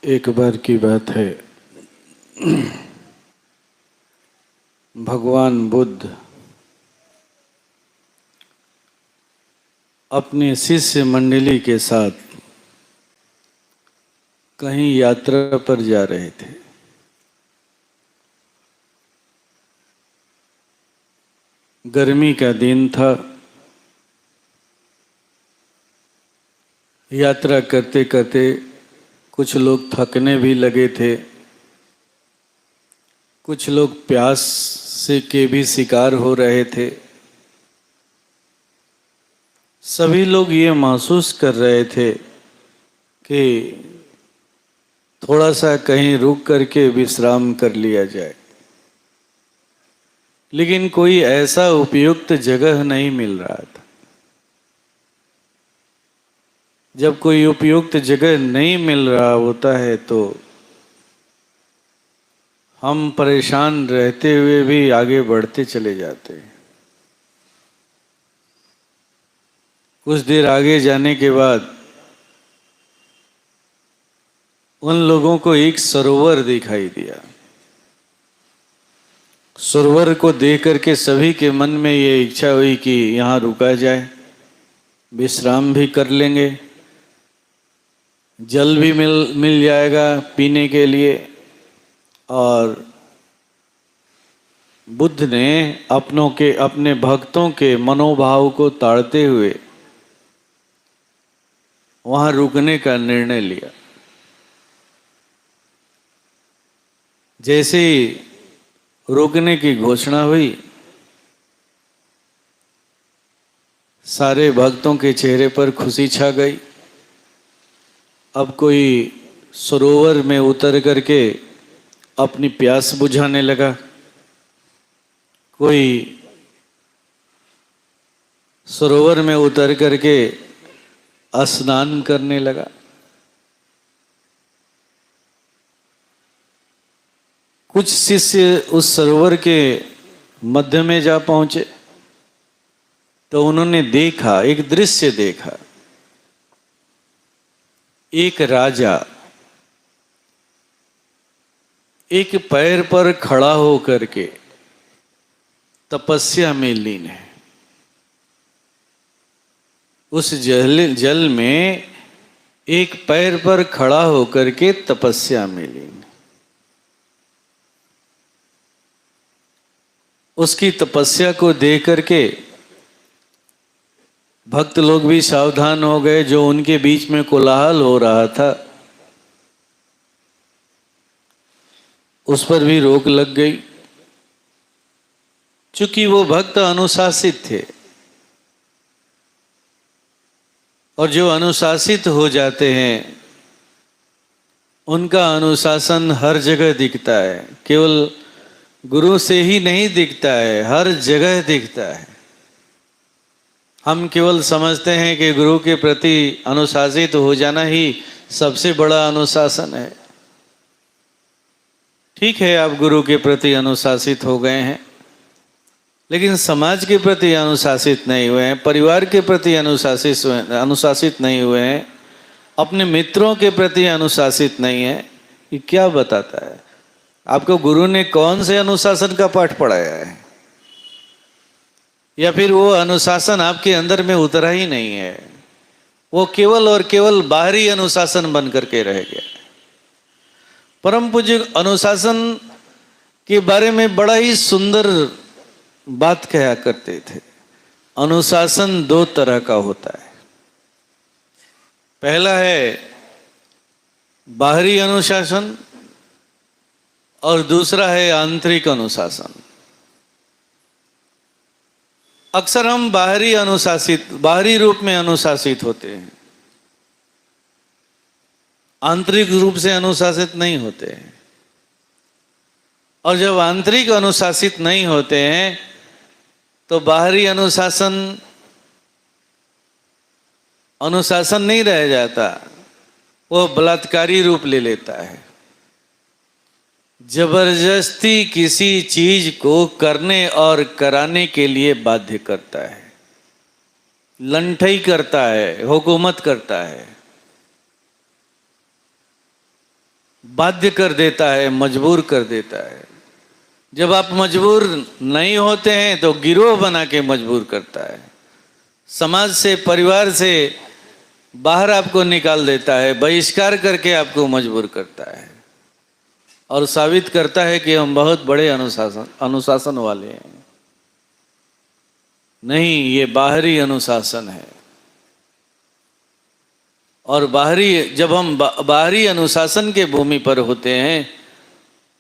एक बार की बात है, भगवान बुद्ध अपने शिष्य मंडली के साथ कहीं यात्रा पर जा रहे थे। गर्मी का दिन था। यात्रा करते करते कुछ लोग थकने भी लगे थे, कुछ लोग प्यास से के भी शिकार हो रहे थे। सभी लोग ये महसूस कर रहे थे कि थोड़ा सा कहीं रुक करके विश्राम कर लिया जाए, लेकिन कोई ऐसा उपयुक्त जगह नहीं मिल रहा था। जब कोई उपयुक्त जगह नहीं मिल रहा होता है तो हम परेशान रहते हुए भी आगे बढ़ते चले जाते हैं। कुछ देर आगे जाने के बाद उन लोगों को एक सरोवर दिखाई दिया। सरोवर को देख करके सभी के मन में ये इच्छा हुई कि यहाँ रुका जाए, विश्राम भी कर लेंगे, जल भी मिल जाएगा पीने के लिए। और बुद्ध ने अपने भक्तों के मनोभाव को ताड़ते हुए वहाँ रुकने का निर्णय लिया। जैसे ही रुकने की घोषणा हुई, सारे भक्तों के चेहरे पर खुशी छा गई। अब कोई सरोवर में उतर करके अपनी प्यास बुझाने लगा, कोई सरोवर में उतर करके स्नान करने लगा। कुछ शिष्य उस सरोवर के मध्य में जा पहुंचे तो उन्होंने देखा, एक दृश्य देखा। एक राजा एक पैर पर खड़ा होकर के तपस्या में लीन है। उस जल में एक पैर पर खड़ा होकर के तपस्या में लीन है। उसकी तपस्या को देख करके भक्त लोग भी सावधान हो गए। जो उनके बीच में कोलाहल हो रहा था उस पर भी रोक लग गई। चूंकि वो भक्त अनुशासित थे और जो अनुशासित हो जाते हैं उनका अनुशासन हर जगह दिखता है, केवल गुरु से ही नहीं दिखता है, हर जगह दिखता है। हम केवल समझते हैं कि गुरु के प्रति अनुशासित हो जाना ही सबसे बड़ा अनुशासन है। ठीक है, आप गुरु के प्रति अनुशासित हो गए हैं, लेकिन समाज के प्रति अनुशासित नहीं हुए हैं, परिवार के प्रति अनुशासित नहीं हुए हैं, अपने मित्रों के प्रति अनुशासित नहीं है। ये क्या बताता है? आपको गुरु ने कौन से अनुशासन का पाठ पढ़ाया है? या फिर वो अनुशासन आपके अंदर में उतरा ही नहीं है, वो केवल और केवल बाहरी अनुशासन बन करके रह गया। परम पूज्य अनुशासन के बारे में बड़ा ही सुंदर बात कहा करते थे। अनुशासन दो तरह का होता है। पहला है बाहरी अनुशासन और दूसरा है आंतरिक अनुशासन। अक्सर हम बाहरी रूप में अनुशासित होते हैं, आंतरिक रूप से अनुशासित नहीं होते हैं। और जब आंतरिक अनुशासित नहीं होते हैं तो बाहरी अनुशासन नहीं रह जाता, वो बलात्कारी रूप ले लेता है। जबरदस्ती किसी चीज को करने और कराने के लिए बाध्य करता है, लंठई करता है, हुकूमत करता है। बाध्य कर देता है, मजबूर कर देता है। जब आप मजबूर नहीं होते हैं तो गिरोह बना के मजबूर करता है, समाज से, परिवार से बाहर आपको निकाल देता है, बहिष्कार करके आपको मजबूर करता है और साबित करता है कि हम बहुत बड़े अनुशासन वाले हैं। नहीं, ये बाहरी अनुशासन है। और जब हम बाहरी अनुशासन के भूमि पर होते हैं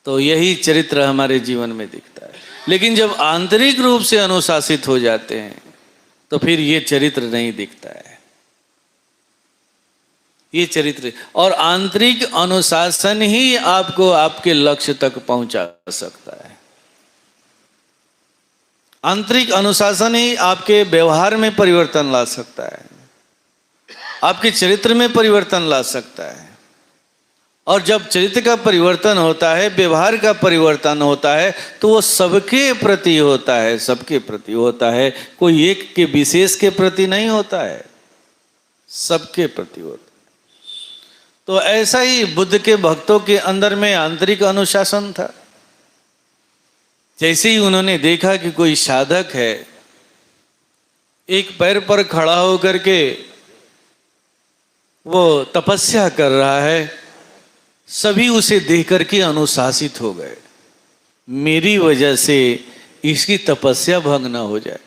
तो यही चरित्र हमारे जीवन में दिखता है। लेकिन जब आंतरिक रूप से अनुशासित हो जाते हैं तो फिर ये चरित्र नहीं दिखता है, ये चरित्र। और आंतरिक अनुशासन ही आपको आपके लक्ष्य तक पहुंचा सकता है। आंतरिक अनुशासन ही आपके व्यवहार में परिवर्तन ला सकता है, आपके चरित्र में परिवर्तन ला सकता है। और जब चरित्र का परिवर्तन होता है, व्यवहार का परिवर्तन होता है, तो वो सबके प्रति होता है, सबके प्रति होता है, कोई एक के विशेष के प्रति नहीं होता है, सबके प्रति होता है। तो ऐसा ही बुद्ध के भक्तों के अंदर में आंतरिक अनुशासन था। जैसे ही उन्होंने देखा कि कोई साधक है, एक पैर पर खड़ा होकर के वो तपस्या कर रहा है, सभी उसे देख करके अनुशासित हो गए। मेरी वजह से इसकी तपस्या भंग न हो जाए,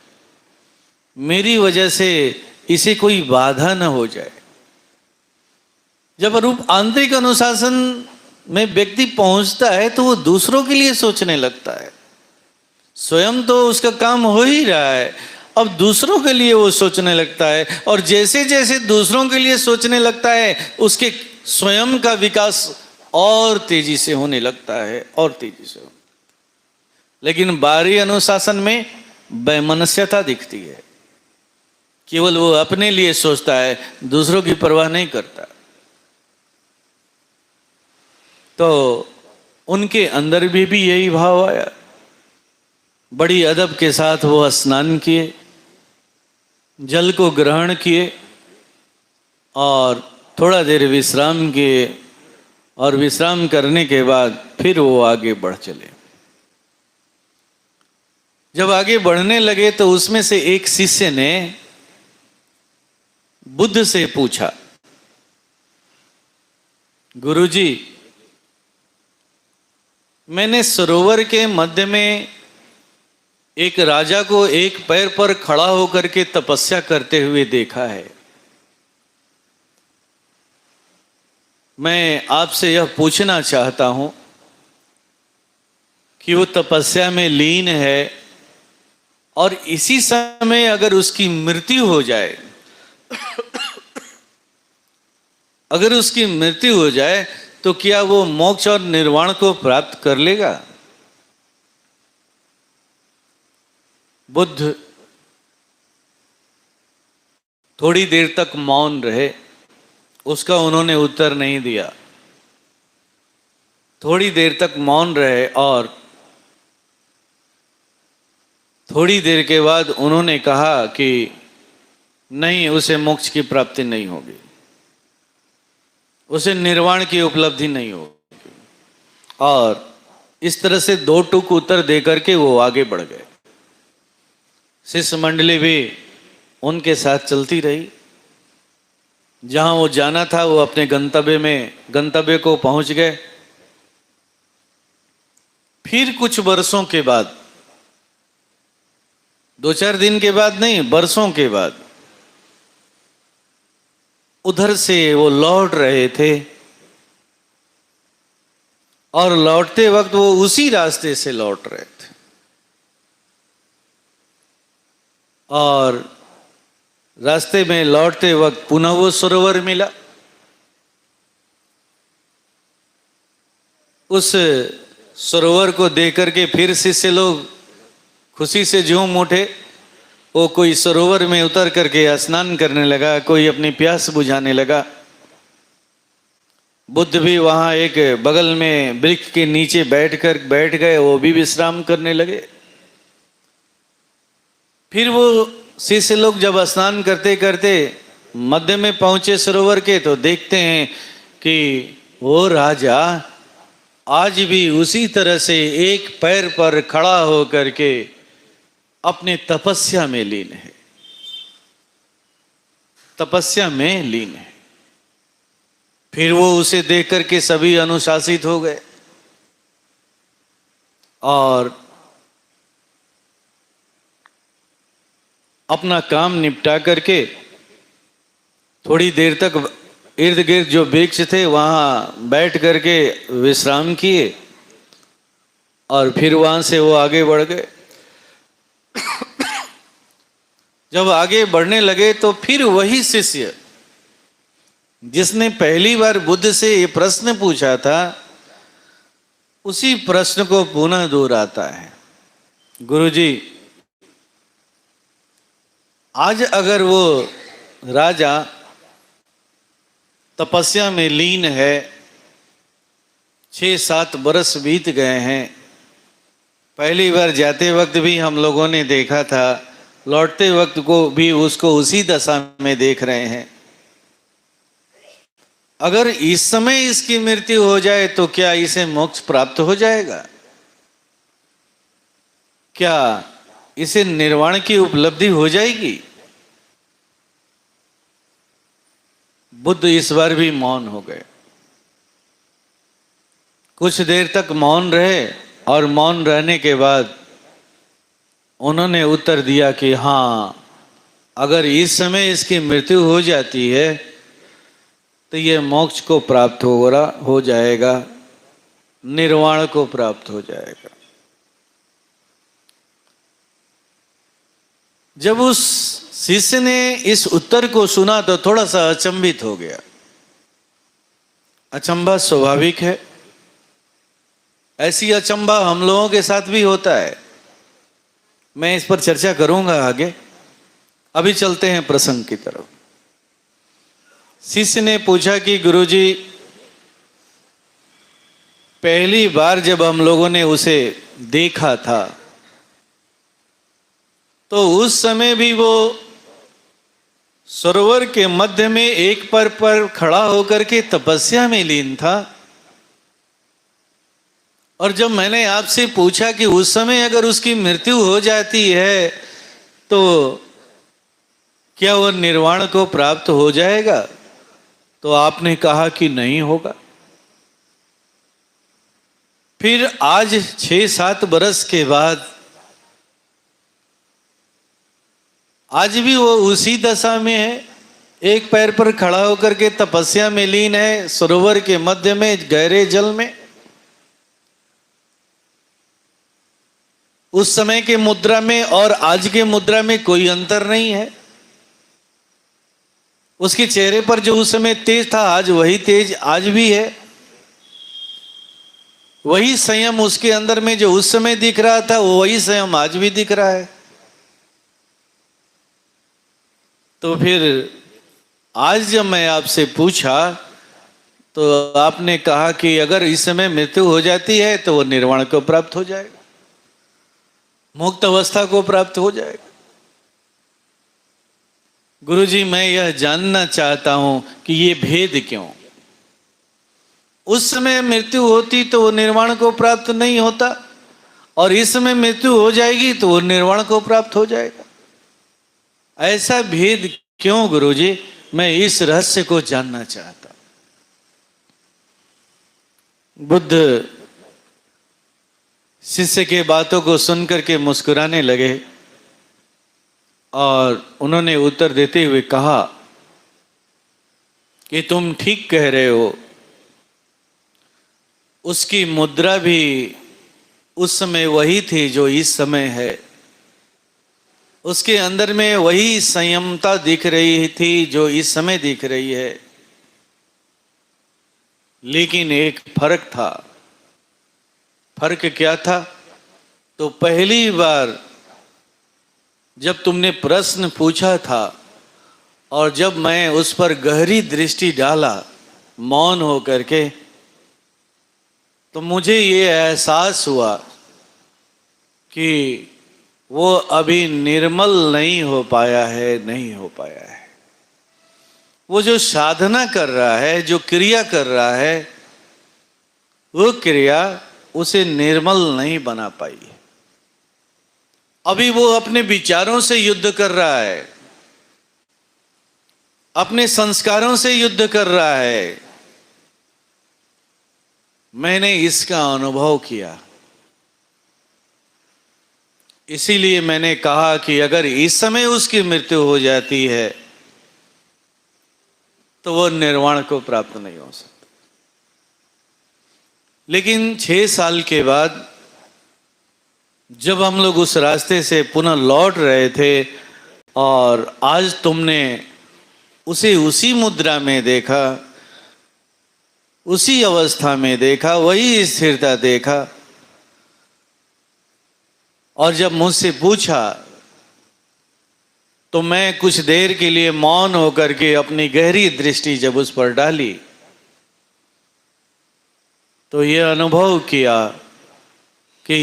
मेरी वजह से इसे कोई बाधा न हो जाए। जब रूप आंतरिक अनुशासन में व्यक्ति पहुंचता है तो वो दूसरों के लिए सोचने लगता है। स्वयं तो उसका काम हो ही रहा है, अब दूसरों के लिए वो सोचने लगता है। और जैसे जैसे दूसरों के लिए सोचने लगता है, उसके स्वयं का विकास और तेजी से होने लगता है, और तेजी से। लेकिन बाहरी अनुशासन में वैमनस्यता दिखती है, केवल वो अपने लिए सोचता है, दूसरों की परवाह नहीं करता। तो उनके अंदर भी यही भाव आया। बड़ी अदब के साथ वो स्नान किए, जल को ग्रहण किए और थोड़ा देर विश्राम किए, और विश्राम करने के बाद फिर वो आगे बढ़ चले। जब आगे बढ़ने लगे तो उसमें से एक शिष्य ने बुद्ध से पूछा, गुरुजी, मैंने सरोवर के मध्य में एक राजा को एक पैर पर खड़ा होकर के तपस्या करते हुए देखा है। मैं आपसे यह पूछना चाहता हूं कि वो तपस्या में लीन है और इसी समय अगर उसकी मृत्यु हो जाए, अगर उसकी मृत्यु हो जाए तो क्या वो मोक्ष और निर्वाण को प्राप्त कर लेगा? बुद्ध थोड़ी देर तक मौन रहे, उसका उन्होंने उत्तर नहीं दिया। थोड़ी देर तक मौन रहे और थोड़ी देर के बाद उन्होंने कहा कि नहीं, उसे मोक्ष की प्राप्ति नहीं होगी, उसे निर्वाण की उपलब्धि नहीं होगी। और इस तरह से दो टूक उत्तर देकर के वो आगे बढ़ गए। शिष्य मंडली भी उनके साथ चलती रही। जहां वो जाना था वो अपने गंतव्य को पहुंच गए। फिर कुछ वर्षों के बाद, 2-4 दिन के बाद नहीं, वर्षों के बाद उधर से वो लौट रहे थे और लौटते वक्त वो उसी रास्ते से लौट रहे थे और रास्ते में लौटते वक्त पुनः वो सरोवर मिला। उस सरोवर को देख करके फिर शिष्य लोग खुशी से झूम उठे। वो कोई सरोवर में उतर करके स्नान करने लगा, कोई अपनी प्यास बुझाने लगा। बुद्ध भी वहां एक बगल में वृक्ष के नीचे बैठ गए, वो भी विश्राम करने लगे। फिर वो शिष्य लोग जब स्नान करते करते मध्य में पहुंचे सरोवर के, तो देखते हैं कि वो राजा आज भी उसी तरह से एक पैर पर खड़ा होकर के अपने तपस्या में लीन है, तपस्या में लीन है। फिर वो उसे देख करके सभी अनुशासित हो गए और अपना काम निपटा करके थोड़ी देर तक इर्द गिर्द जो वृक्ष थे वहां बैठ करके विश्राम किए और फिर वहां से वो आगे बढ़ गए। जब आगे बढ़ने लगे तो फिर वही शिष्य जिसने पहली बार बुद्ध से ये प्रश्न पूछा था, उसी प्रश्न को पुनः दोहराता है। गुरुजी, आज अगर वो राजा तपस्या में लीन है, 6-7 बरस बीत गए हैं, पहली बार जाते वक्त भी हम लोगों ने देखा था, लौटते वक्त को भी उसको उसी दशा में देख रहे हैं। अगर इस समय इसकी मृत्यु हो जाए तो क्या इसे मोक्ष प्राप्त हो जाएगा? क्या इसे निर्वाण की उपलब्धि हो जाएगी? बुद्ध इस बार भी मौन हो गए। कुछ देर तक मौन रहे और मौन रहने के बाद उन्होंने उत्तर दिया कि हाँ, अगर इस समय इसकी मृत्यु हो जाती है तो ये मोक्ष को प्राप्त हो जाएगा, निर्वाण को प्राप्त हो जाएगा। जब उस शिष्य ने इस उत्तर को सुना तो थोड़ा सा अचंभित हो गया। अचंभा स्वाभाविक है, ऐसी अचंभा हम लोगों के साथ भी होता है। मैं इस पर चर्चा करूंगा आगे, अभी चलते हैं प्रसंग की तरफ। शिष्य ने पूछा कि गुरुजी, पहली बार जब हम लोगों ने उसे देखा था तो उस समय भी वो सरोवर के मध्य में एक पैर पर खड़ा होकर के तपस्या में लीन था, और जब मैंने आपसे पूछा कि उस समय अगर उसकी मृत्यु हो जाती है तो क्या वह निर्वाण को प्राप्त हो जाएगा, तो आपने कहा कि नहीं होगा। फिर आज 6-7 बरस के बाद आज भी वो उसी दशा में है, एक पैर पर खड़ा होकर के तपस्या में लीन है, सरोवर के मध्य में गहरे जल में। उस समय के मुद्रा में और आज के मुद्रा में कोई अंतर नहीं है। उसके चेहरे पर जो उस समय तेज था, आज वही तेज आज भी है। वही संयम उसके अंदर में जो उस समय दिख रहा था, वो वही संयम आज भी दिख रहा है। तो फिर आज जब मैं आपसे पूछा तो आपने कहा कि अगर इस समय मृत्यु हो जाती है तो वो निर्वाण को प्राप्त हो जाएगा, मुक्त अवस्था को प्राप्त हो जाएगा। गुरुजी, मैं यह जानना चाहता हूं कि ये भेद क्यों? उस समय मृत्यु होती तो वो निर्वाण को प्राप्त नहीं होता, और इस समय मृत्यु हो जाएगी तो वो निर्वाण को प्राप्त हो जाएगा। ऐसा भेद क्यों गुरुजी? मैं इस रहस्य को जानना चाहता। बुद्ध शिष्य के बातों को सुनकर के मुस्कुराने लगे और उन्होंने उत्तर देते हुए कहा कि तुम ठीक कह रहे हो। उसकी मुद्रा भी उस समय वही थी जो इस समय है। उसके अंदर में वही संयमता दिख रही थी जो इस समय दिख रही है, लेकिन एक फर्क था। फर्क क्या था? तो पहली बार जब तुमने प्रश्न पूछा था और जब मैं उस पर गहरी दृष्टि डाला मौन होकर के, तो मुझे ये एहसास हुआ कि वो अभी निर्मल नहीं हो पाया है, नहीं हो पाया है। वो जो साधना कर रहा है, जो क्रिया कर रहा है, वो क्रिया उसे निर्मल नहीं बना पाई है। अभी वो अपने विचारों से युद्ध कर रहा है, अपने संस्कारों से युद्ध कर रहा है। मैंने इसका अनुभव किया, इसीलिए मैंने कहा कि अगर इस समय उसकी मृत्यु हो जाती है तो वो निर्वाण को प्राप्त नहीं हो सकता। लेकिन 6 साल के बाद जब हम लोग उस रास्ते से पुनः लौट रहे थे और आज तुमने उसे उसी मुद्रा में देखा, उसी अवस्था में देखा, वही स्थिरता देखा, और जब मुझसे पूछा तो मैं कुछ देर के लिए मौन होकर के अपनी गहरी दृष्टि जब उस पर डाली तो ये अनुभव किया कि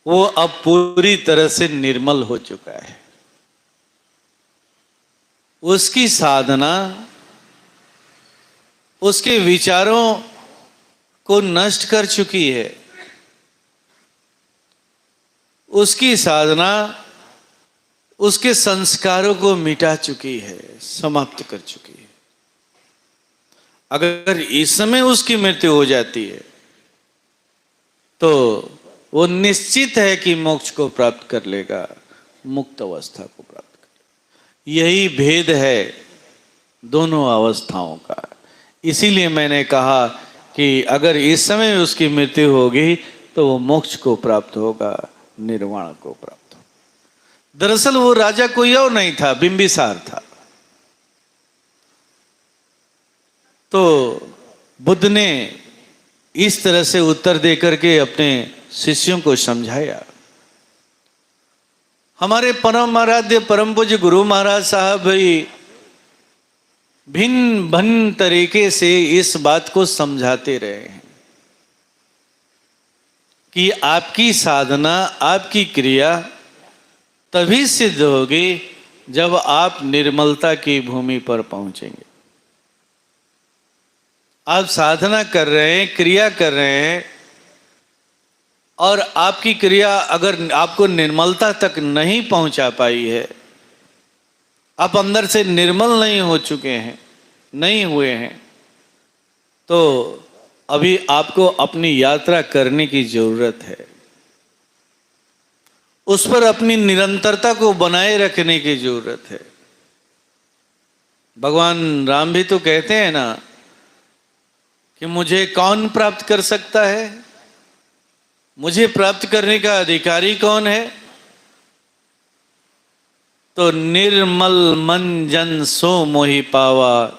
वो अब पूरी तरह से निर्मल हो चुका है। उसकी साधना उसके विचारों को नष्ट कर चुकी है, उसकी साधना उसके संस्कारों को मिटा चुकी है, समाप्त कर चुकी है। अगर इस समय उसकी मृत्यु हो जाती है तो वो निश्चित है कि मोक्ष को प्राप्त कर लेगा, मुक्त अवस्था को प्राप्त कर। यही भेद है दोनों अवस्थाओं का। इसीलिए मैंने कहा कि अगर इस समय उसकी मृत्यु होगी तो वो मोक्ष को प्राप्त होगा, निर्वाण को प्राप्त होगा। दरअसल वो राजा कोई और नहीं था, बिंबिसार था। तो बुद्ध ने इस तरह से उत्तर देकर के अपने शिष्यों को समझाया। हमारे परम आराध्य परम पूज्य गुरु महाराज साहब भी भिन्न भिन्न तरीके से इस बात को समझाते रहे हैं कि आपकी साधना, आपकी क्रिया तभी सिद्ध होगी जब आप निर्मलता की भूमि पर पहुंचेंगे। आप साधना कर रहे हैं, क्रिया कर रहे हैं, और आपकी क्रिया अगर आपको निर्मलता तक नहीं पहुंचा पाई है, आप अंदर से निर्मल नहीं हो चुके हैं, नहीं हुए हैं, तो अभी आपको अपनी यात्रा करने की जरूरत है। उस पर अपनी निरंतरता को बनाए रखने की जरूरत है। भगवान राम भी तो कहते हैं ना कि मुझे कौन प्राप्त कर सकता है, मुझे प्राप्त करने का अधिकारी कौन है? तो निर्मल मन जन सो मोहि पावा,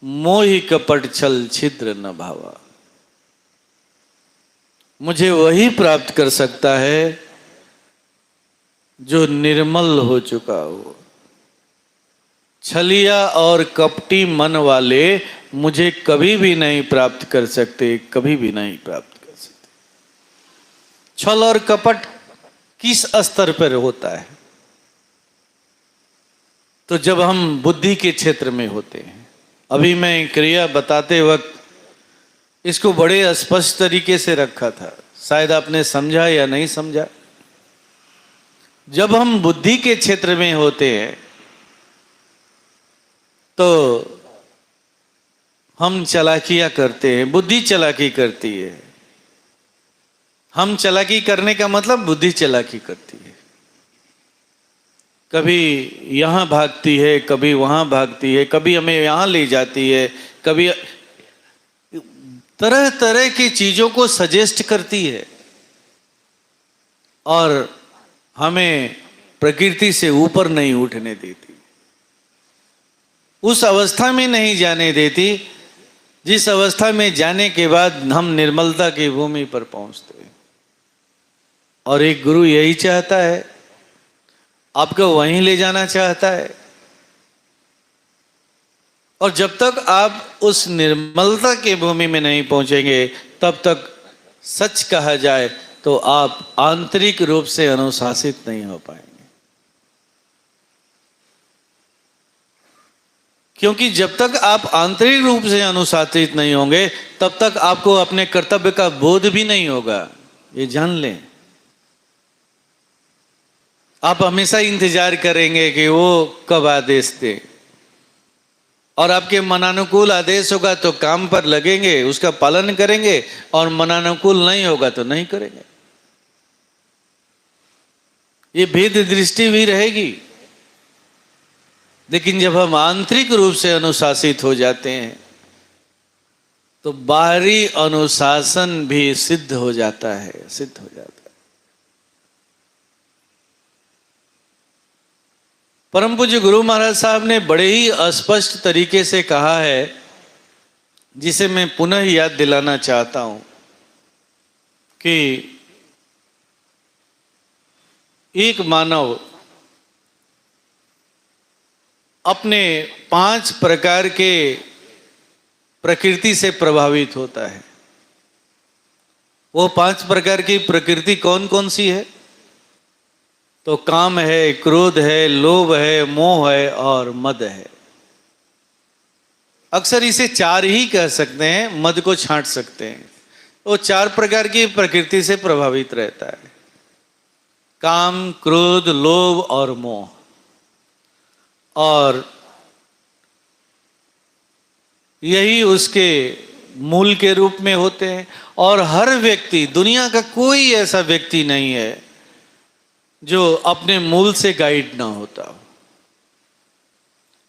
मोहि कपट छल छिद्र न भावा। मुझे वही प्राप्त कर सकता है जो निर्मल हो चुका हो। छलिया और कपटी मन वाले मुझे कभी भी नहीं प्राप्त कर सकते, कभी भी नहीं प्राप्त कर सकते। छल और कपट किस स्तर पर होता है? तो जब हम बुद्धि के क्षेत्र में होते हैं। अभी मैं क्रिया बताते वक्त इसको बड़े स्पष्ट तरीके से रखा था, शायद आपने समझा या नहीं समझा। जब हम बुद्धि के क्षेत्र में होते हैं तो हम चालाकियां करते हैं, बुद्धि चालाकी करती है। हम चालाकी करने का मतलब बुद्धि चालाकी करती है। कभी यहाँ भागती है, कभी वहाँ भागती है, कभी हमें यहाँ ले जाती है, कभी तरह तरह की चीजों को सजेस्ट करती है और हमें प्रकृति से ऊपर नहीं उठने देती, उस अवस्था में नहीं जाने देती जिस अवस्था में जाने के बाद हम निर्मलता की भूमि पर पहुंचते हैं। और एक गुरु यही चाहता है, आपको वहीं ले जाना चाहता है। और जब तक आप उस निर्मलता की भूमि में नहीं पहुंचेंगे तब तक सच कहा जाए तो आप आंतरिक रूप से अनुशासित नहीं हो पाएंगे। क्योंकि जब तक आप आंतरिक रूप से अनुशासित नहीं होंगे तब तक आपको अपने कर्तव्य का बोध भी नहीं होगा, ये जान लें। आप हमेशा इंतजार करेंगे कि वो कब आदेश दे, और आपके मनानुकूल आदेश होगा तो काम पर लगेंगे, उसका पालन करेंगे, और मनानुकूल नहीं होगा तो नहीं करेंगे। ये भेद दृष्टि भी रहेगी। लेकिन जब हम आंतरिक रूप से अनुशासित हो जाते हैं तो बाहरी अनुशासन भी सिद्ध हो जाता है, सिद्ध हो जाता है। परम पूज्य गुरु महाराज साहब ने बड़े ही स्पष्ट तरीके से कहा है, जिसे मैं पुनः याद दिलाना चाहता हूं कि एक मानव अपने 5 प्रकार के प्रकृति से प्रभावित होता है। वो 5 प्रकार की प्रकृति कौन कौन सी है? तो काम है, क्रोध है, लोभ है, मोह है और मद है। अक्सर इसे 4 ही कह सकते हैं, मद को छांट सकते हैं। वो 4 प्रकार की प्रकृति से प्रभावित रहता है, काम, क्रोध, लोभ और मोह। और यही उसके मूल के रूप में होते हैं। और हर व्यक्ति, दुनिया का कोई ऐसा व्यक्ति नहीं है जो अपने मूल से गाइड ना होता हो।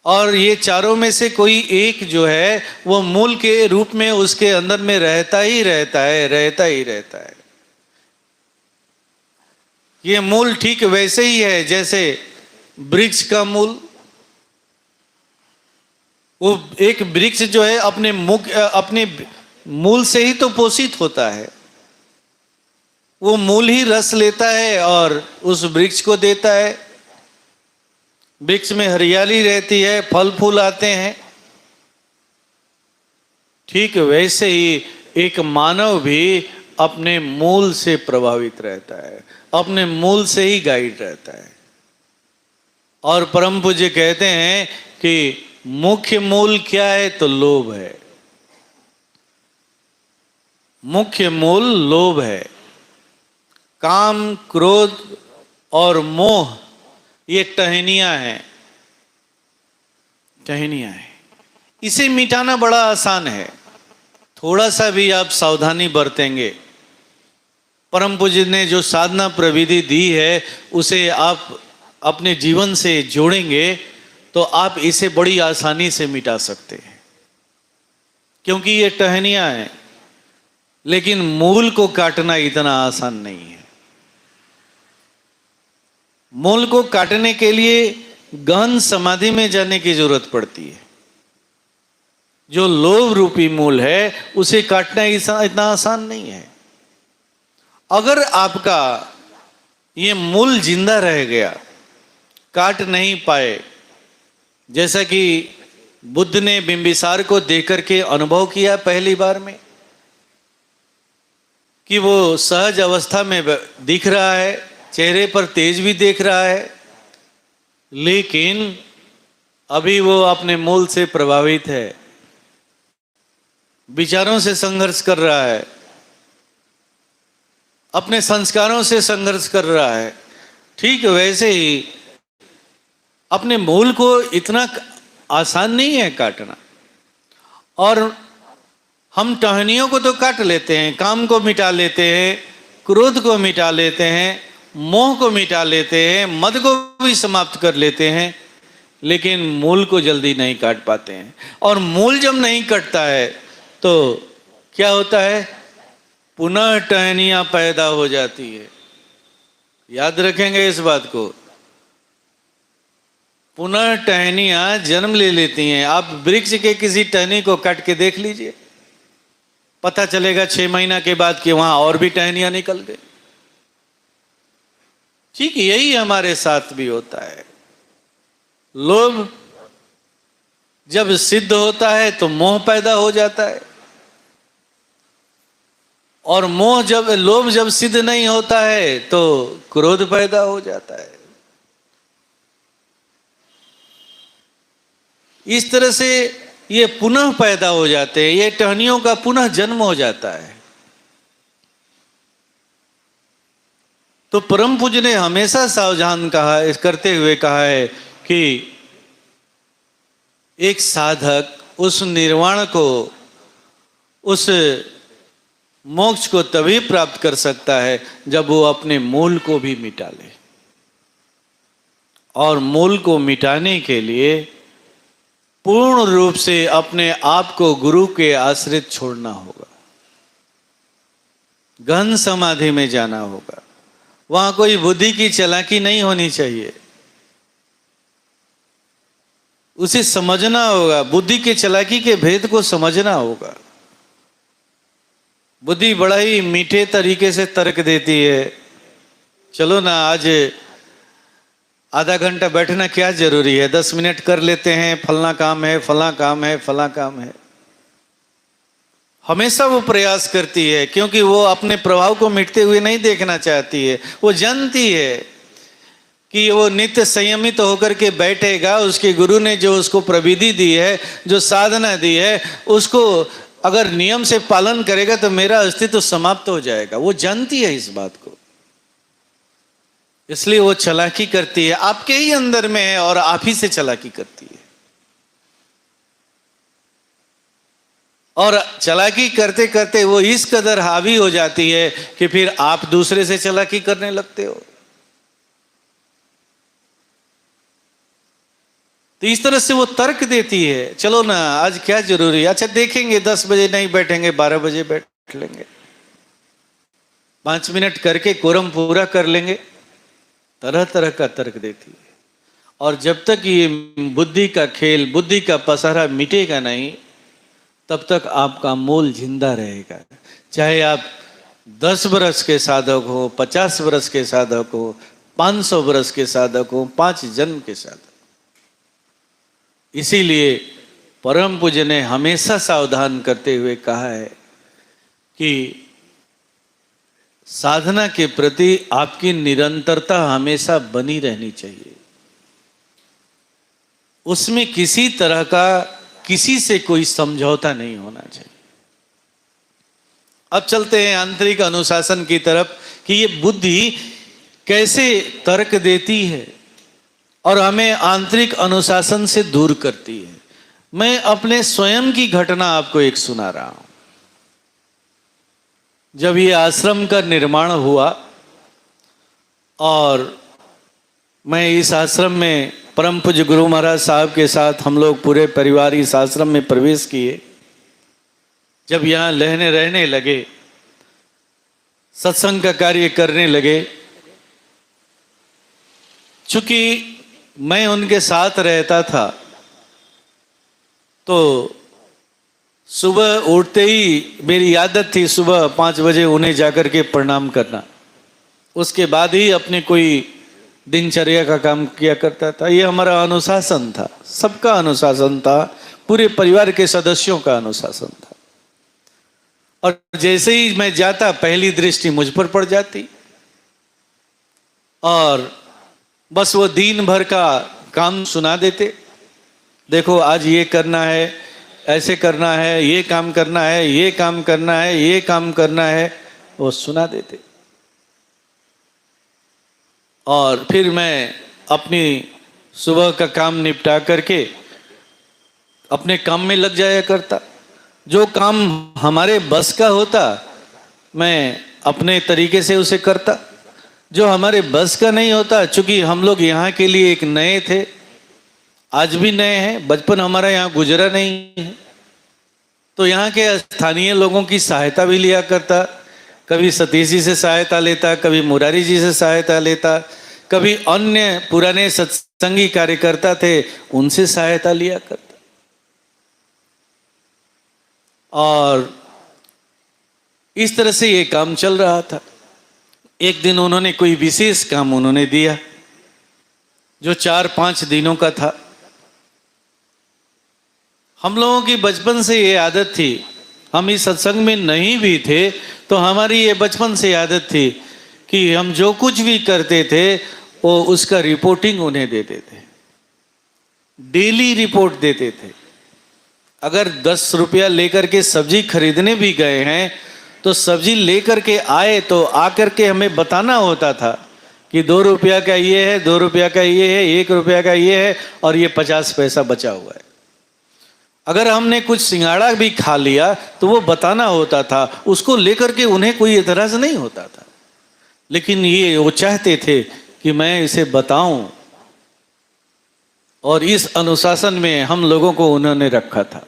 और ये चारों में से कोई एक जो है वो मूल के रूप में उसके अंदर में रहता ही रहता है, रहता ही रहता है। ये मूल ठीक वैसे ही है जैसे वृक्ष का मूल। वो एक वृक्ष जो है अपने मूल से ही तो पोषित होता है। वो मूल ही रस लेता है और उस वृक्ष को देता है। वृक्ष में हरियाली रहती है, फल फूल आते हैं। ठीक वैसे ही एक मानव भी अपने मूल से प्रभावित रहता है, अपने मूल से ही गाइड रहता है। और परम पूज्य कहते हैं कि मुख्य मूल क्या है? तो लोभ है। मुख्य मूल लोभ है। काम, क्रोध और मोह ये टहनियां हैं, टहनियां हैं। इसे मिटाना बड़ा आसान है। थोड़ा सा भी आप सावधानी बरतेंगे, परम पूज्य ने जो साधना प्रविधि दी है उसे आप अपने जीवन से जोड़ेंगे तो आप इसे बड़ी आसानी से मिटा सकते हैं। क्योंकि ये टहनियां हैं, लेकिन मूल को काटना इतना आसान नहीं है। मूल को काटने के लिए गहन समाधि में जाने की जरूरत पड़ती है। जो लोभ रूपी मूल है उसे काटना इतना आसान नहीं है। अगर आपका ये मूल जिंदा रह गया, काट नहीं पाए, जैसा कि बुद्ध ने बिंबिसार को देख करके अनुभव किया पहली बार में कि वो सहज अवस्था में दिख रहा है, चेहरे पर तेज भी देख रहा है, लेकिन अभी वो अपने मूल से प्रभावित है, विचारों से संघर्ष कर रहा है, अपने संस्कारों से संघर्ष कर रहा है। ठीक वैसे ही अपने मूल को इतना आसान नहीं है काटना। और हम टहनियों को तो काट लेते हैं, काम को मिटा लेते हैं, क्रोध को मिटा लेते हैं, मोह को मिटा लेते हैं, मद को भी समाप्त कर लेते हैं, लेकिन मूल को जल्दी नहीं काट पाते हैं। और मूल जब नहीं कटता है तो क्या होता है? पुनः टहनियां पैदा हो जाती है। याद रखेंगे इस बात को। पुनः टहनियां जन्म ले लेती हैं। आप वृक्ष के किसी टहनी को काट के देख लीजिए, पता चलेगा 6 महीना के बाद कि वहां और भी टहनियां निकल गई। ठीक यही हमारे साथ भी होता है। लोभ जब सिद्ध होता है तो मोह पैदा हो जाता है, और लोभ जब सिद्ध नहीं होता है तो क्रोध पैदा हो जाता है। इस तरह से ये पुनः पैदा हो जाते हैं, ये टहनियों का पुनः जन्म हो जाता है। तो परम पूज्य ने हमेशा सावधान करते हुए कहा है कि एक साधक उस निर्वाण को, उस मोक्ष को तभी प्राप्त कर सकता है जब वो अपने मूल को भी मिटा ले। और मूल को मिटाने के लिए पूर्ण रूप से अपने आप को गुरु के आश्रित छोड़ना होगा, गहन समाधि में जाना होगा। वहां कोई बुद्धि की चालाकी नहीं होनी चाहिए, उसे समझना होगा, बुद्धि के चालाकी के भेद को समझना होगा। बुद्धि बड़ा ही मीठे तरीके से तर्क देती है, चलो ना आज आधा घंटा बैठना क्या जरूरी है, 10 मिनट कर लेते हैं, फलना काम है, फला काम है, फला काम है। हमेशा वो प्रयास करती है, क्योंकि वो अपने प्रभाव को मिटते हुए नहीं देखना चाहती है। वो जानती है कि वो नित्य संयमित होकर के बैठेगा, उसके गुरु ने जो उसको प्रविधि दी है, जो साधना दी है, उसको अगर नियम से पालन करेगा तो मेरा अस्तित्व समाप्त हो जाएगा। वो जानती है इस बात को, इसलिए वो चालाकी करती है, आपके ही अंदर में है और आप ही से चालाकी करती है। और चालाकी करते करते वो इस कदर हावी हो जाती है कि फिर आप दूसरे से चालाकी करने लगते हो। तो इस तरह से वो तर्क देती है, चलो ना आज क्या जरूरी है, अच्छा देखेंगे, 10 बजे नहीं बैठेंगे, 12 बजे बैठ लेंगे, 5 मिनट करके कोरम पूरा कर लेंगे। तरह तरह का तर्क देती है। और जब तक ये बुद्धि का खेल, बुद्धि का पसारा मिटेगा नहीं, तब तक आपका मूल जिंदा रहेगा। चाहे आप 10 बरस के साधक हो, 50 बरस के साधक हो, 500 बरस के साधक हो, 5 जन्म के साधक। इसीलिए परम पूज्य ने हमेशा सावधान करते हुए कहा है कि साधना के प्रति आपकी निरंतरता हमेशा बनी रहनी चाहिए, उसमें किसी तरह का किसी से कोई समझौता नहीं होना चाहिए। अब चलते हैं आंतरिक अनुशासन की तरफ कि ये बुद्धि कैसे तर्क देती है और हमें आंतरिक अनुशासन से दूर करती है। मैं अपने स्वयं की घटना आपको एक सुना रहा हूं। जब ये आश्रम का निर्माण हुआ और मैं इस आश्रम में परम पूज्य गुरु महाराज साहब के साथ हम लोग पूरे परिवार इस आश्रम में प्रवेश किए, जब यहाँ रहने लगे, सत्संग का कार्य करने लगे, चूंकि मैं उनके साथ रहता था तो सुबह उठते ही मेरी आदत थी सुबह 5 बजे उन्हें जाकर के प्रणाम करना, उसके बाद ही अपने कोई दिनचर्या का काम किया करता था। ये हमारा अनुशासन था, सबका अनुशासन था, पूरे परिवार के सदस्यों का अनुशासन था। और जैसे ही मैं जाता पहली दृष्टि मुझ पर पड़ जाती और बस वो दिन भर का काम सुना देते, देखो आज ये करना है, ऐसे करना है, ये काम करना है, ये काम करना है, ये काम करना है, वो सुना देते। और फिर मैं अपनी सुबह का काम निपटा करके अपने काम में लग जाया करता। जो काम हमारे बस का होता मैं अपने तरीके से उसे करता, जो हमारे बस का नहीं होता, चूंकि हम लोग यहाँ के लिए एक नए थे, आज भी नए हैं, बचपन हमारा यहाँ गुजरा नहीं है, तो यहाँ के स्थानीय लोगों की सहायता भी लिया करता। कभी सतीश जी से सहायता लेता, कभी मुरारी जी से सहायता लेता, कभी अन्य पुराने सत्संगी कार्यकर्ता थे उनसे सहायता लिया करता। और इस तरह से ये काम चल रहा था। एक दिन उन्होंने कोई विशेष काम उन्होंने दिया जो 4-5 दिनों का था। हम लोगों की बचपन से ये आदत थी, हम इस सत्संग में नहीं भी थे तो हमारी ये बचपन से आदत थी कि हम जो कुछ भी करते थे वो उसका रिपोर्टिंग उन्हें देते थे। डेली रिपोर्ट देते थे। अगर 10 रुपया लेकर के सब्जी खरीदने भी गए हैं तो सब्जी लेकर के आए तो आकर के हमें बताना होता था कि 2 रुपया का ये है, 2 रुपया का ये है, 1 रुपया का ये है और ये 50 पैसा बचा हुआ है। अगर हमने कुछ सिंगाड़ा भी खा लिया तो वो बताना होता था, उसको लेकर के उन्हें कोई एतराज नहीं होता था। लेकिन ये वो चाहते थे कि मैं इसे बताऊं, और इस अनुशासन में हम लोगों को उन्होंने रखा था।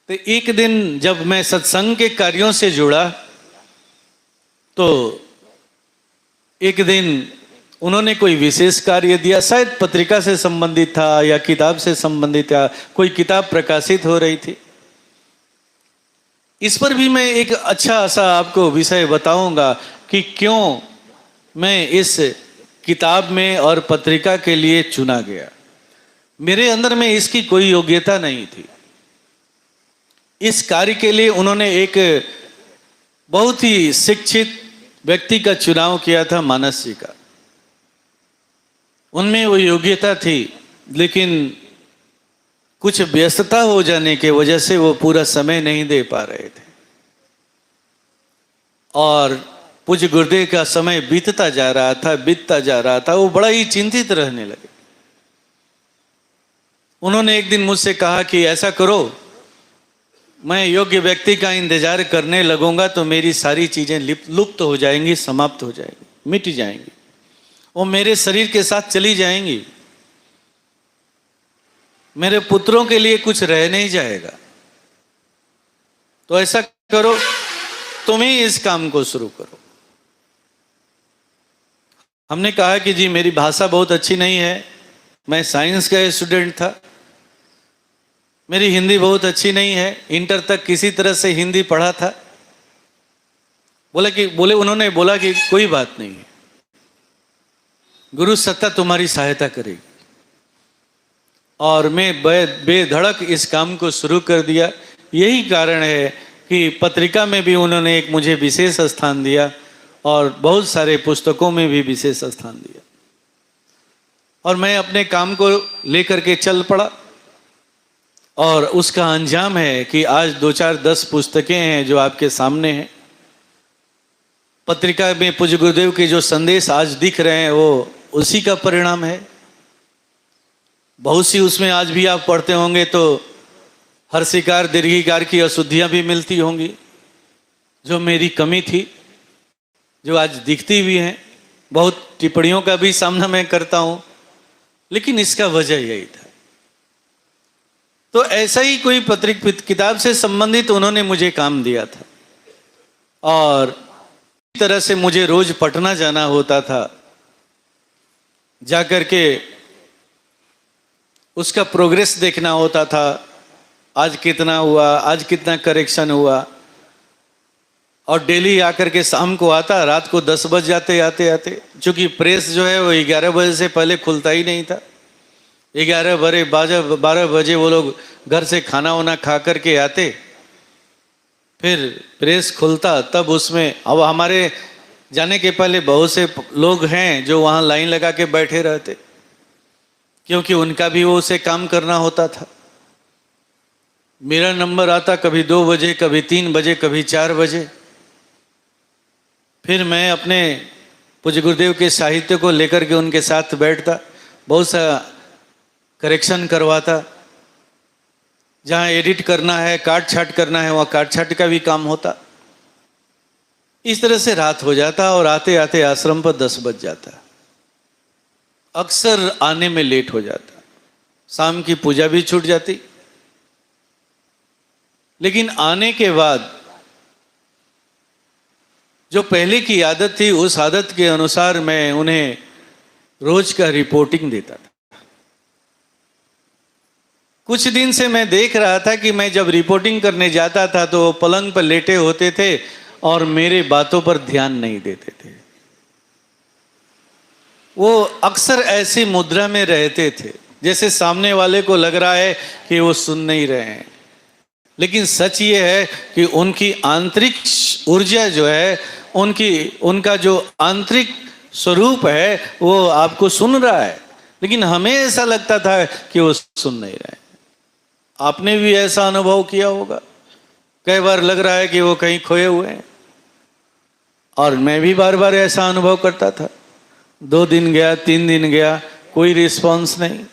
तो एक दिन जब मैं सत्संग के कार्यों से जुड़ा तो एक दिन उन्होंने कोई विशेष कार्य दिया, शायद पत्रिका से संबंधित था या किताब से संबंधित था, कोई किताब प्रकाशित हो रही थी। इस पर भी मैं एक अच्छा सा आपको विषय बताऊंगा कि क्यों मैं इस किताब में और पत्रिका के लिए चुना गया। मेरे अंदर में इसकी कोई योग्यता नहीं थी। इस कार्य के लिए उन्होंने एक बहुत ही शिक्षित व्यक्ति का चुनाव किया था, मानस जी का। उनमें वो योग्यता थी, लेकिन कुछ व्यस्तता हो जाने के वजह से वो पूरा समय नहीं दे पा रहे थे और पूज्य गुरुदेव का समय बीतता जा रहा था। वो बड़ा ही चिंतित रहने लगे। उन्होंने एक दिन मुझसे कहा कि ऐसा करो, मैं योग्य व्यक्ति का इंतजार करने लगूंगा तो मेरी सारी चीजें लुप्त हो जाएंगी, समाप्त हो जाएंगी, मिट जाएंगी, वो मेरे शरीर के साथ चली जाएंगी। मेरे पुत्रों के लिए कुछ रह नहीं जाएगा। तो ऐसा करो, तुम ही इस काम को शुरू करो। हमने कहा कि जी मेरी भाषा बहुत अच्छी नहीं है, मैं साइंस का स्टूडेंट था, मेरी हिंदी बहुत अच्छी नहीं है, इंटर तक किसी तरह से हिंदी पढ़ा था। उन्होंने बोला कि कोई बात नहीं है, गुरु सत्ता तुम्हारी सहायता करेगी। और मैं बेधड़क इस काम को शुरू कर दिया। यही कारण है कि पत्रिका में भी उन्होंने एक मुझे विशेष स्थान दिया और बहुत सारे पुस्तकों में भी विशेष स्थान दिया। और मैं अपने काम को लेकर के चल पड़ा और उसका अंजाम है कि आज 2-4-10 पुस्तकें हैं जो आपके सामने हैं। पत्रिका में पूज्य गुरुदेव के जो संदेश आज दिख रहे हैं वो उसी का परिणाम है। बहुत सी उसमें आज भी आप पढ़ते होंगे तो हर्षिकार दीर्घिकार की अशुद्धियां भी मिलती होंगी, जो मेरी कमी थी, जो आज दिखती भी हैं। बहुत टिप्पणियों का भी सामना मैं करता हूं, लेकिन इसका वजह यही था। तो ऐसा ही कोई किताब से संबंधित उन्होंने मुझे काम दिया था और इस तरह से मुझे रोज पटना जाना होता था। जाकर के उसका प्रोग्रेस देखना होता था, आज कितना हुआ, आज कितना करेक्शन हुआ। और डेली आकर के शाम को आता, रात को 10 बज जाते आते, क्योंकि प्रेस जो है वो 11 बजे से पहले खुलता ही नहीं था। 12 बजे वो लोग घर से खाना वाना खा करके आते, फिर प्रेस खुलता, तब उसमें अब हमारे जाने के पहले बहुत से लोग हैं जो वहाँ लाइन लगा के बैठे रहते, क्योंकि उनका भी वो उसे काम करना होता था। मेरा नंबर आता कभी 2 बजे, कभी 3 बजे, कभी 4 बजे। फिर मैं अपने पूज्य गुरुदेव के साहित्य को लेकर के उनके साथ बैठता, बहुत सा करेक्शन करवाता। जहाँ एडिट करना है, काट छाट करना है, वहाँ काट छाट का भी काम होता। इस तरह से रात हो जाता और आते आते आश्रम पर 10 बज जाता। अक्सर आने में लेट हो जाता, शाम की पूजा भी छूट जाती। लेकिन आने के बाद जो पहले की आदत थी, उस आदत के अनुसार मैं उन्हें रोज का रिपोर्टिंग देता था। कुछ दिन से मैं देख रहा था कि मैं जब रिपोर्टिंग करने जाता था तो वो पलंग पर लेटे होते थे और मेरे बातों पर ध्यान नहीं देते थे। वो अक्सर ऐसी मुद्रा में रहते थे जैसे सामने वाले को लग रहा है कि वो सुन नहीं रहे हैं, लेकिन सच ये है कि उनकी आंतरिक ऊर्जा जो है, उनका जो आंतरिक स्वरूप है वो आपको सुन रहा है। लेकिन हमें ऐसा लगता था कि वो सुन नहीं रहे। आपने भी ऐसा अनुभव किया होगा, कई बार लग रहा है कि वो कहीं खोए हुए हैं। और मैं भी बार बार ऐसा अनुभव करता था। 2 दिन गया, 3 दिन गया, कोई रिस्पॉन्स नहीं।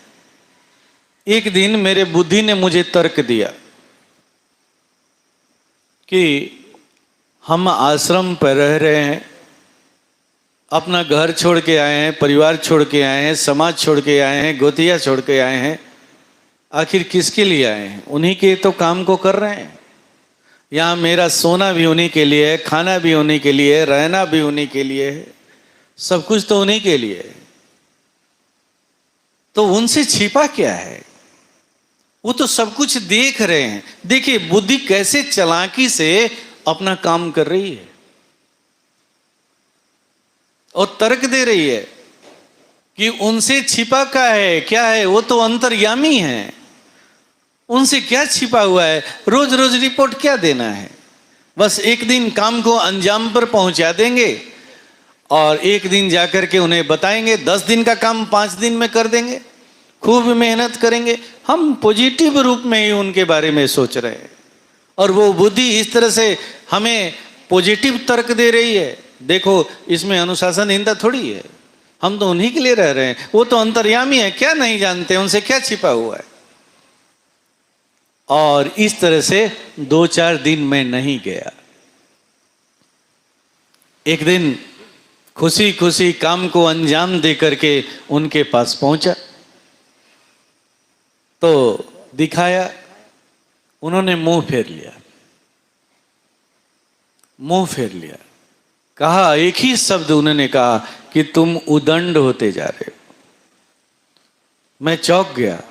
एक दिन मेरे बुद्धि ने मुझे तर्क दिया कि हम आश्रम पर रह रहे हैं, अपना घर छोड़ के आए हैं, परिवार छोड़ के आए हैं, समाज छोड़ के आए हैं, गोतिया छोड़ के आए हैं। आखिर किसके लिए आए हैं? उन्हीं के तो काम को कर रहे हैं। यहाँ मेरा सोना भी उन्हीं के लिए है, खाना भी उन्हीं के लिए है, रहना भी उन्हीं के लिए है, सब कुछ तो उन्हीं के लिए है। तो उनसे छिपा क्या है? वो तो सब कुछ देख रहे हैं। देखिए बुद्धि कैसे चालाकी से अपना काम कर रही है और तर्क दे रही है कि उनसे छिपा क्या है? वो तो अंतर्यामी है, उनसे क्या छिपा हुआ है? रोज रोज रिपोर्ट क्या देना है? बस एक दिन काम को अंजाम पर पहुंचा देंगे और एक दिन जाकर के उन्हें बताएंगे, 10 दिन का काम 5 दिन में कर देंगे, खूब मेहनत करेंगे। हम पॉजिटिव रूप में ही उनके बारे में सोच रहे हैं और वो बुद्धि इस तरह से हमें पॉजिटिव तर्क दे रही है। देखो इसमें अनुशासनहीनता थोड़ी है, हम तो उन्हीं के लिए रह रहे हैं, वो तो अंतर्यामी है, क्या नहीं जानते उनसे क्या छिपा हुआ है। और इस तरह से 2-4 दिन मैं नहीं गया। एक दिन खुशी खुशी काम को अंजाम दे करके उनके पास पहुंचा तो दिखाया, उन्होंने मुंह फेर लिया, मुंह फेर लिया। कहा, एक ही शब्द उन्होंने कहा कि तुम उदंड होते जा रहे हो। मैं चौंक गया,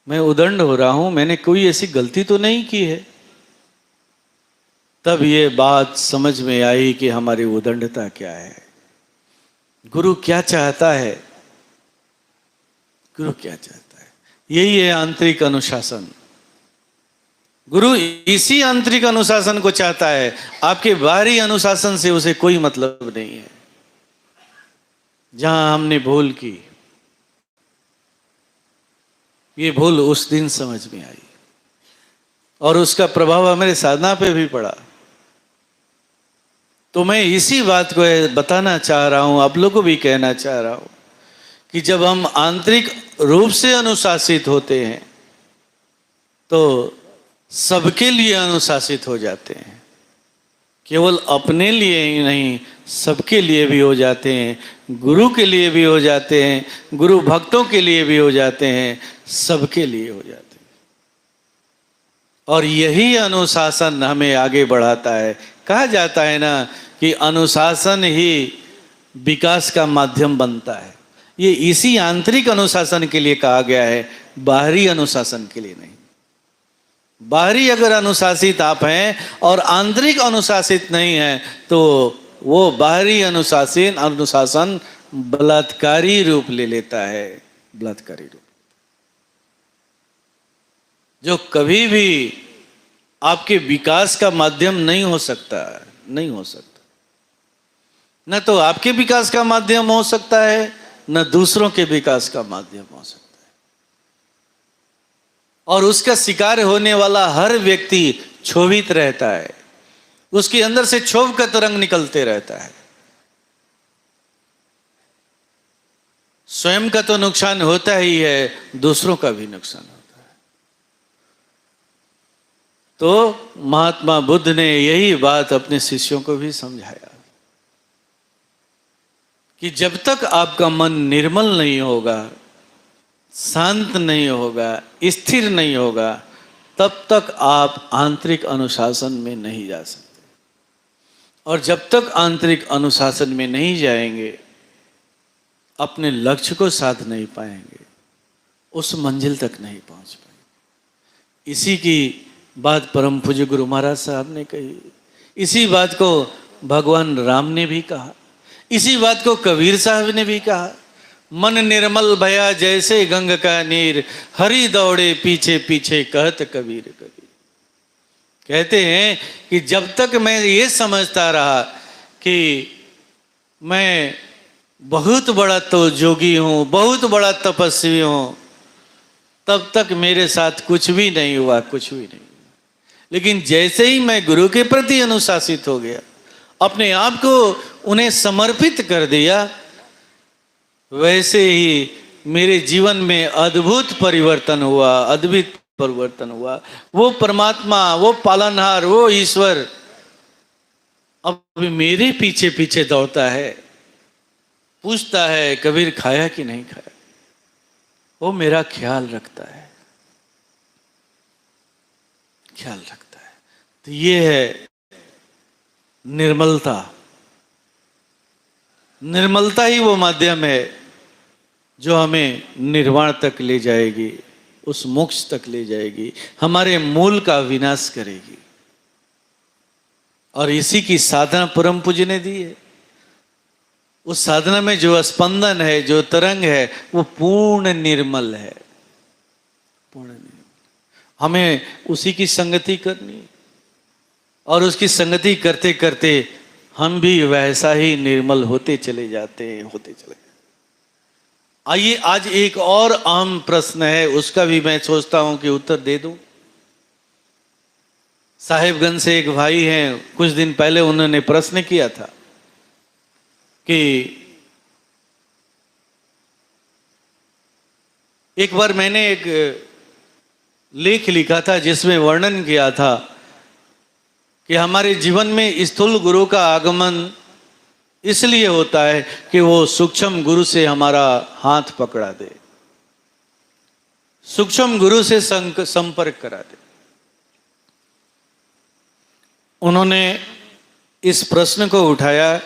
मैं उदंड हो रहा हूं? मैंने कोई ऐसी गलती तो नहीं की है। तब ये बात समझ में आई कि हमारी उदंडता क्या है, गुरु क्या चाहता है, गुरु क्या चाहता है। यही है आंतरिक अनुशासन। गुरु इसी आंतरिक अनुशासन को चाहता है, आपके बाहरी अनुशासन से उसे कोई मतलब नहीं है। जहां हमने भूल की, ये भूल उस दिन समझ में आई और उसका प्रभाव हमारे साधना पे भी पड़ा। तो मैं इसी बात को बताना चाह रहा हूं, आप लोगों को भी कहना चाह रहा हूं कि जब हम आंतरिक रूप से अनुशासित होते हैं तो सबके लिए अनुशासित हो जाते हैं। केवल अपने लिए ही नहीं, सबके लिए भी हो जाते हैं, गुरु के लिए भी हो जाते हैं, गुरु भक्तों के लिए भी हो जाते हैं, सबके लिए हो जाते हैं। और यही अनुशासन हमें आगे बढ़ाता है। कहा जाता है ना कि अनुशासन ही विकास का माध्यम बनता है। ये इसी आंतरिक अनुशासन के लिए कहा गया है, बाहरी अनुशासन के लिए नहीं। बाहरी अगर अनुशासित आप हैं और आंतरिक अनुशासित नहीं है तो वो बाहरी अनुशासन बलात्कारी रूप ले लेता है, बलात्कारी रूप, जो कभी भी आपके विकास का माध्यम नहीं हो सकता, नहीं हो सकता। न तो आपके विकास का माध्यम हो सकता है, न दूसरों के विकास का माध्यम हो सकता है। और उसका शिकार होने वाला हर व्यक्ति क्षोभित रहता है, उसके अंदर से क्षोभ का तरंग निकलते रहता है। स्वयं का तो नुकसान होता ही है, दूसरों का भी नुकसान होता है। तो महात्मा बुद्ध ने यही बात अपने शिष्यों को भी समझाया कि जब तक आपका मन निर्मल नहीं होगा, शांत नहीं होगा, स्थिर नहीं होगा, तब तक आप आंतरिक अनुशासन में नहीं जा सकते। और जब तक आंतरिक अनुशासन में नहीं जाएंगे, अपने लक्ष्य को साध नहीं पाएंगे, उस मंजिल तक नहीं पहुंच पाएंगे। इसी की बात परम पूज्य गुरु महाराज साहब ने कही, इसी बात को भगवान राम ने भी कहा, इसी बात को कबीर साहब ने भी कहा। मन निर्मल भया जैसे गंग का नीर, हरि दौड़े पीछे पीछे कहत कबीर कबीर। कहते हैं कि जब तक मैं ये समझता रहा कि मैं बहुत बड़ा तो जोगी हूँ, बहुत बड़ा तपस्वी हूँ, तब तक मेरे साथ कुछ भी नहीं हुआ, कुछ भी नहीं। लेकिन जैसे ही मैं गुरु के प्रति अनुशासित हो गया, अपने आप को उन्हें समर्पित कर दिया, वैसे ही मेरे जीवन में अद्भुत परिवर्तन हुआ, अद्भुत परिवर्तन हुआ। वो परमात्मा, वो पालनहार, वो ईश्वर अब मेरे पीछे पीछे दौड़ता है, पूछता है कबीर खाया कि नहीं खाया। वो मेरा ख्याल रखता है, ख्याल रखता है। तो ये है निर्मलता। निर्मलता ही वो माध्यम है जो हमें निर्वाण तक ले जाएगी, उस मोक्ष तक ले जाएगी, हमारे मूल का विनाश करेगी। और इसी की साधना परम पूज्य ने दी है। उस साधना में जो स्पंदन है, जो तरंग है, वो पूर्ण निर्मल है, पूर्ण निर्मल। हमें उसी की संगति करनी है, और उसकी संगति करते करते हम भी वैसा ही निर्मल होते चले जाते हैं, होते चले। आइए आज एक और अहम प्रश्न है, उसका भी मैं सोचता हूं कि उत्तर दे दूं। साहिबगंज से एक भाई हैं, कुछ दिन पहले उन्होंने प्रश्न किया था कि एक बार मैंने एक लेख लिखा था जिसमें वर्णन किया था कि हमारे जीवन में स्थूल गुरु का आगमन इसलिए होता है कि वो सूक्ष्म गुरु से हमारा हाथ पकड़ा दे, सूक्ष्म गुरु से संपर्क करा दे। उन्होंने इस प्रश्न को उठाया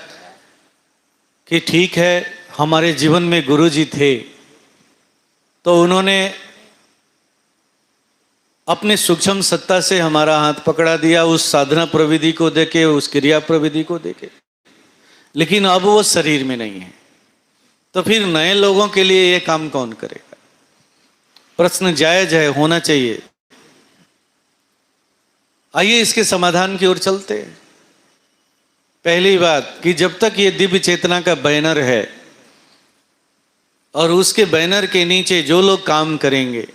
कि ठीक है, हमारे जीवन में गुरु जी थे, तो उन्होंने अपने सूक्ष्म सत्ता से हमारा हाथ पकड़ा दिया, उस साधना प्रविधि को देके, उस क्रिया प्रविधि को देके। लेकिन अब वो शरीर में नहीं है, तो फिर नए लोगों के लिए ये काम कौन करेगा? प्रश्न जायज है, होना चाहिए। आइए इसके समाधान की ओर चलते हैं। पहली बात कि जब तक ये दिव्य चेतना का बैनर है और उसके बैनर के नीचे जो लोग काम करेंगे,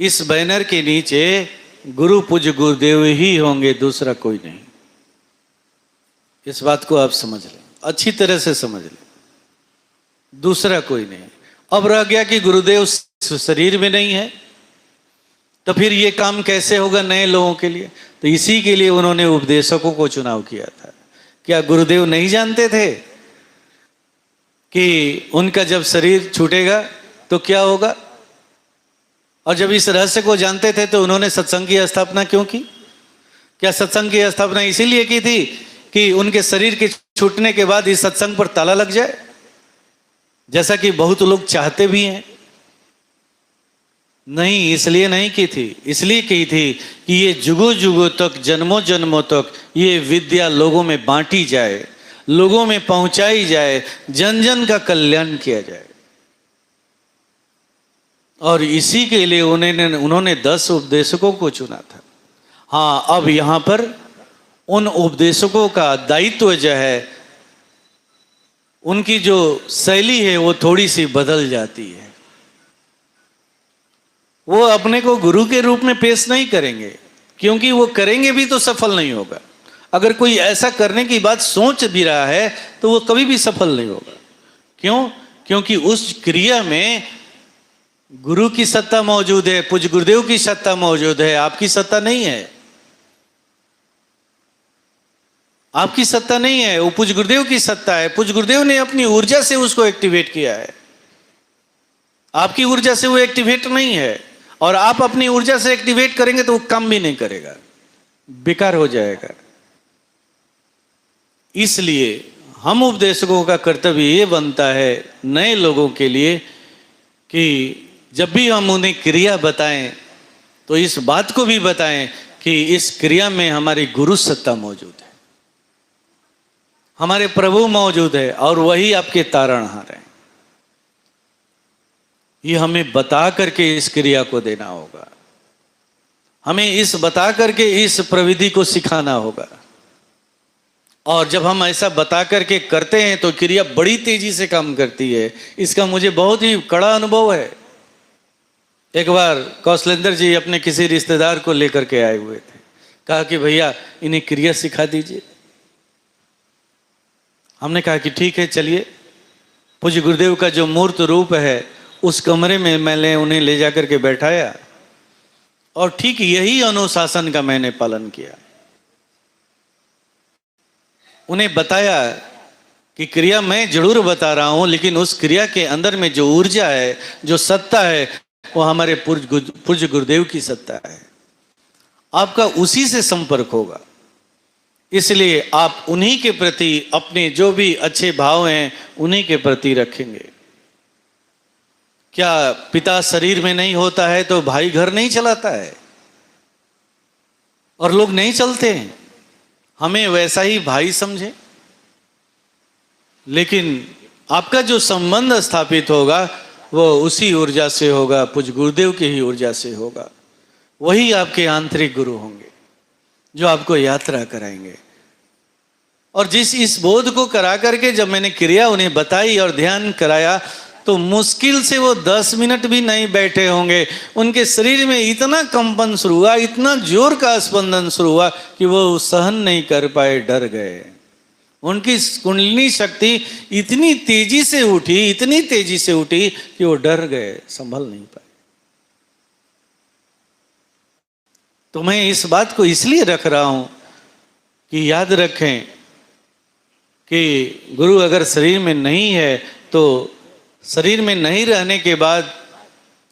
इस बैनर के नीचे गुरु पूज्य गुरुदेव ही होंगे, दूसरा कोई नहीं। इस बात को आप समझ लें, अच्छी तरह से समझ लें, दूसरा कोई नहीं। अब रह गया कि गुरुदेव शरीर में नहीं है, तो फिर ये काम कैसे होगा नए लोगों के लिए? तो इसी के लिए उन्होंने उपदेशकों को चुनाव किया था। क्या गुरुदेव नहीं जानते थे कि उनका जब शरीर छूटेगा तो क्या होगा? और जब इस रहस्य को जानते थे तो उन्होंने सत्संग की स्थापना क्यों की? क्या सत्संग की स्थापना इसीलिए की थी कि उनके शरीर के छूटने के बाद इस सत्संग पर ताला लग जाए, जैसा कि बहुत लोग चाहते भी हैं? नहीं, इसलिए नहीं की थी। इसलिए की थी कि ये जुगों जुगों तक, जन्मों जन्मों तक ये विद्या लोगों में बांटी जाए, लोगों में पहुंचाई जाए, जन जन का कल्याण किया जाए। और इसी के लिए उन्होंने 10 उपदेशकों को चुना था। हाँ, अब यहां पर उन उपदेशकों का दायित्व जो है, उनकी जो शैली है वो थोड़ी सी बदल जाती है। वो अपने को गुरु के रूप में पेश नहीं करेंगे, क्योंकि वो करेंगे भी तो सफल नहीं होगा। अगर कोई ऐसा करने की बात सोच भी रहा है तो वो कभी भी सफल नहीं होगा। क्यों? क्योंकि उस क्रिया में गुरु की सत्ता मौजूद है, पूज्य गुरुदेव की सत्ता मौजूद है, आपकी सत्ता नहीं है। आपकी सत्ता नहीं है, वो पूज्य गुरुदेव की सत्ता है। पूज्य गुरुदेव ने अपनी ऊर्जा से उसको एक्टिवेट किया है, आपकी ऊर्जा से वो एक्टिवेट नहीं है। और आप अपनी ऊर्जा से एक्टिवेट करेंगे तो वो काम भी नहीं करेगा, बेकार हो जाएगा। इसलिए हम उपदेशकों का कर्तव्य ये बनता है नए लोगों के लिए कि जब भी हम उन्हें क्रिया बताएं तो इस बात को भी बताएं कि इस क्रिया में हमारी गुरु सत्ता मौजूद है, हमारे प्रभु मौजूद है, और वही आपके तारणहार हैं। ये हमें बता करके इस क्रिया को देना होगा, हमें इस बता करके इस प्रविधि को सिखाना होगा। और जब हम ऐसा बता करके करते हैं तो क्रिया बड़ी तेजी से काम करती है। इसका मुझे बहुत ही कड़ा अनुभव है। एक बार कौशलेंद्र जी अपने किसी रिश्तेदार को लेकर के आए हुए थे, कहा कि भैया इन्हें क्रिया सिखा दीजिए। हमने कहा कि ठीक है, चलिए। पूज्य गुरुदेव का जो मूर्त रूप है उस कमरे में मैंने उन्हें ले जाकर के बैठाया और ठीक यही अनुशासन का मैंने पालन किया। उन्हें बताया कि क्रिया मैं जरूर बता रहा हूं, लेकिन उस क्रिया के अंदर में जो ऊर्जा है, जो सत्ता है, वो हमारे पूज्य गुरुदेव की सत्ता है। आपका उसी से संपर्क होगा, इसलिए आप उन्हीं के प्रति अपने जो भी अच्छे भाव हैं उन्हीं के प्रति रखेंगे। क्या पिता शरीर में नहीं होता है तो भाई घर नहीं चलाता है और लोग नहीं चलते हैं। हमें वैसा ही भाई समझे, लेकिन आपका जो संबंध स्थापित होगा वो उसी ऊर्जा से होगा, पूज्य गुरुदेव की ही ऊर्जा से होगा। वही आपके आंतरिक गुरु होंगे जो आपको यात्रा कराएंगे। और जिस इस बोध को करा करके जब मैंने क्रिया उन्हें बताई और ध्यान कराया तो मुश्किल से वो 10 मिनट भी नहीं बैठे होंगे, उनके शरीर में इतना कंपन शुरू हुआ, इतना जोर का स्पंदन शुरू हुआ कि वो सहन नहीं कर पाए, डर गए। उनकी कुंडलिनी शक्ति इतनी तेजी से उठी, इतनी तेजी से उठी कि वो डर गए, संभल नहीं पाए। तो मैं इस बात को इसलिए रख रहा हूं कि याद रखें कि गुरु अगर शरीर में नहीं है तो शरीर में नहीं रहने के बाद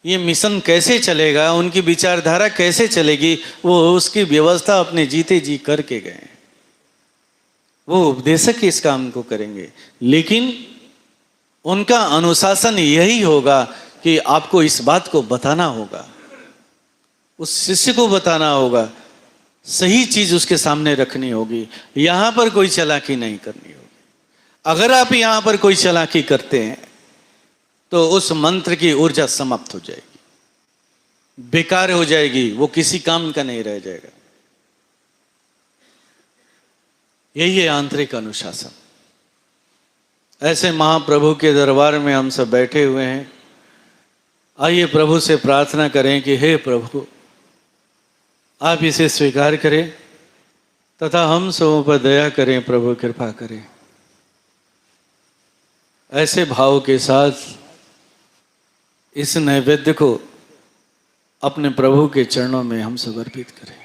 ये मिशन कैसे चलेगा, उनकी विचारधारा कैसे चलेगी, वो उसकी व्यवस्था अपने जीते जी करके गए। वो उपदेशक इस काम को करेंगे, लेकिन उनका अनुशासन यही होगा कि आपको इस बात को बताना होगा, उस शिष्य को बताना होगा, सही चीज उसके सामने रखनी होगी। यहां पर कोई चालाकी नहीं करनी होगी। अगर आप यहां पर कोई चालाकी करते हैं तो उस मंत्र की ऊर्जा समाप्त हो जाएगी, बेकार हो जाएगी, वो किसी काम का नहीं रह जाएगा। यही है आंतरिक अनुशासन। ऐसे महाप्रभु के दरबार में हम सब बैठे हुए हैं। आइए प्रभु से प्रार्थना करें कि हे प्रभु, आप इसे स्वीकार करें तथा हम सबों पर दया करें, प्रभु कृपा करें। ऐसे भाव के साथ इस नैवेद्य को अपने प्रभु के चरणों में हम समर्पित करें।